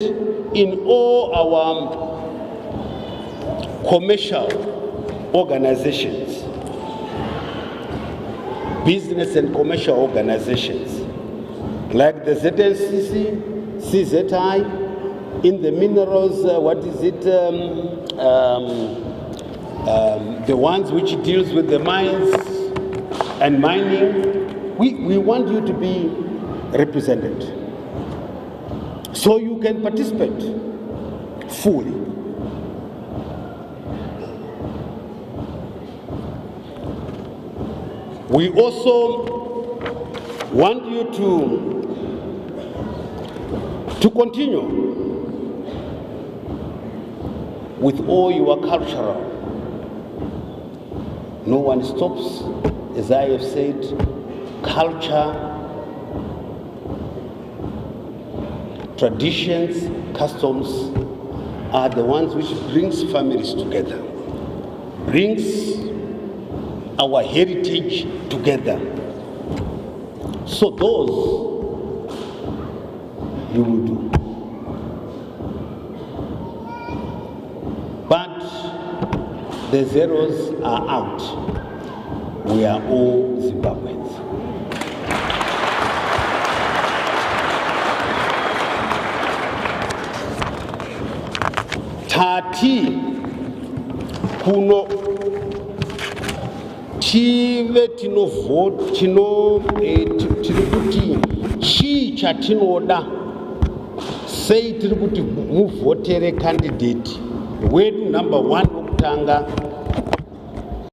in all our commercial organizations, business and commercial organizations, like the ZNCC, CZI, in the minerals, the ones which deals with the mines and mining. We want you to be represented so you can participate fully. We also want you to continue with all your cultural. No one stops, as I have said, culture, traditions, customs are the ones which brings families together, brings our heritage together. So those you will do. But the zeros are out. We are all Zimbabweans. Tati kuno tive tinovote tiri kuti chii chatinoda sei tiri kuti muvhotere candidate wedu number 1 wokutanga